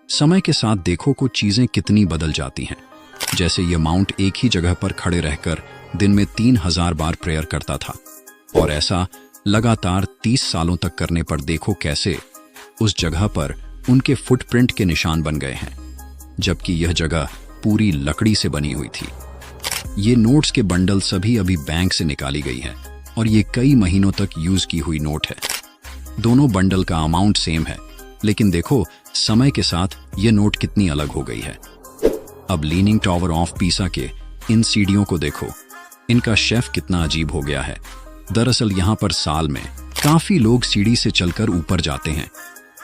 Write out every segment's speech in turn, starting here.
समय के साथ देखो को चीजें कितनी बदल जाती हैं। जैसे ये माउंट एक ही जगह पर खड़े रहकर दिन में 3000 बार प्रेयर करता था, और ऐसा लगातार 30 सालों तक करने पर देखो कैसे उस जगह पर उनके फुटप्रिंट के निशान बन गए हैं, जबकि यह जगह पूरी लकड़ी से बनी हुई थी। ये नोट्स के बंडल सभी अभी बैंक से निकाली गई है, और ये कई महीनों तक यूज की हुई नोट है। दोनों बंडल का अमाउंट सेम है, लेकिन देखो समय के साथ ये नोट कितनी अलग हो गई है। अब लीनिंग टावर ऑफ पीसा के इन सीढ़ियों को देखो, इनका शेफ कितना अजीब हो गया है। दरअसल यहाँ पर साल में काफी लोग सीढ़ी से चलकर ऊपर जाते हैं,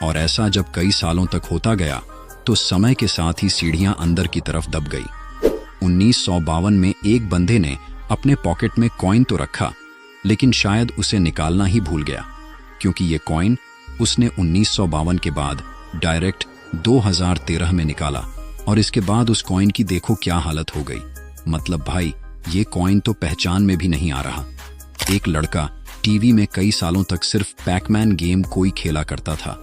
और ऐसा जब कई सालों तक होता गया तो समय के साथ ही सीढ़ियां अंदर की तरफ दब गई। 1952 में एक बंदे ने अपने पॉकेट में कॉइन तो रखा, लेकिन शायद उसे निकालना ही भूल गया, क्योंकि ये कॉइन उसने 1952 के बाद डायरेक्ट 2013 में निकाला, और इसके बाद उस कॉइन की देखो क्या हालत हो गई। मतलब भाई, ये कॉइन तो पहचान में भी नहीं आ रहा। एक लड़का टीवी में कई सालों तक सिर्फ पैकमैन गेम कोई खेला करता था,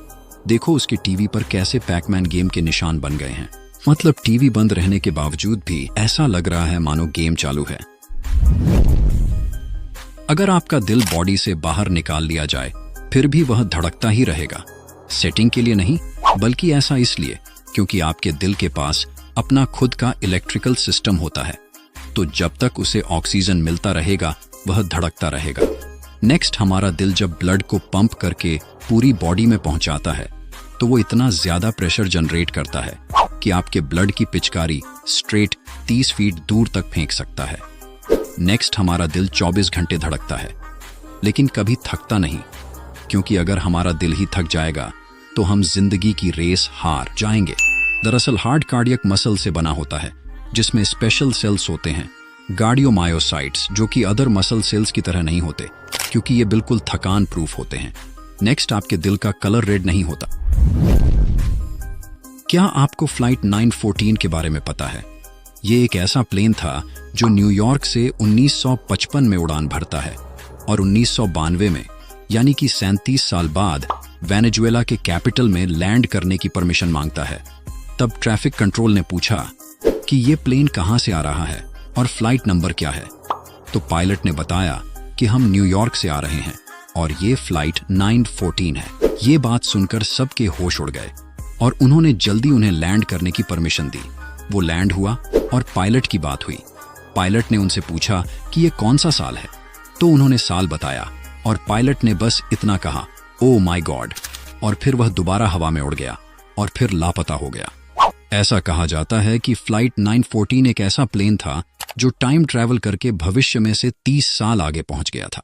देखो उसके टीवी पर कैसे पैकमैन गेम के निशान बन गए हैं। मतलब टीवी बंद रहने के बावजूद भी ऐसा लग रहा है मानो गेम चालू है। अगर आपका दिल बॉडी से बाहर निकाल लिया जाए फिर भी वह धड़कता ही रहेगा। सेटिंग के लिए नहीं, बल्कि ऐसा इसलिए क्योंकि आपके दिल के पास अपना खुद का इलेक्ट्रिकल सिस्टम होता है, तो जब तक उसे ऑक्सीजन मिलता रहेगा वह धड़कता रहेगा। नेक्स्ट, हमारा दिल जब ब्लड को पंप करके पूरी बॉडी में पहुंचाता है तो वो इतना ज्यादा प्रेशर जनरेट करता है कि आपके ब्लड की पिचकारी स्ट्रेट 30 फीट दूर तक फेंक सकता है। नेक्स्ट, हमारा दिल 24 घंटे धड़कता है, लेकिन कभी थकता नहीं, क्योंकि अगर हमारा दिल ही थक जाएगा तो हम जिंदगी की रेस हार जाएंगे। दरअसल हार्ट कार्डियक मसल से बना होता है, जिसमें स्पेशल सेल्स होते हैं, कार्डियोमायोसाइट्स, जो कि अदर मसल सेल्स की तरह नहीं होते, क्योंकि ये बिल्कुल थकान प्रूफ होते हैं। नेक्स्ट, आपके दिल का कलर रेड नहीं होता। क्या आपको फ्लाइट 914 के बारे में पता है? ये एक ऐसा प्लेन था जो न्यूयॉर्क से 1955 में उड़ान भरता है, और 1992 में, यानी कि 37 साल बाद, वेनेजुएला के कैपिटल में लैंड करने की परमिशन मांगता है। तब ट्रैफिक कंट्रोल ने पूछा कि ये प्लेन कहां से आ रहा है और फ्लाइट नंबर क्या है। तो पायलट ने बताया कि हम न्यूयॉर्क से आ रहे हैं और ये फ्लाइट 914 है। ये बात सुनकर सबके होश उड़ गए और उन्होंने जल्दी उन्हें लैंड करने की परमिशन दी। वो लैंड हुआ और पायलट की बात हुई। पायलट ने उनसे पूछा कि ये कौन सा साल है, तो उन्होंने साल बताया और पायलट ने बस इतना कहा, ओ माय गॉड, और फिर वह दोबारा हवा में उड़ गया और फिर लापता हो गया। ऐसा कहा जाता है कि फ्लाइट 914 एक ऐसा प्लेन था जो टाइम ट्रैवल करके भविष्य में से 30 साल आगे पहुंच गया था।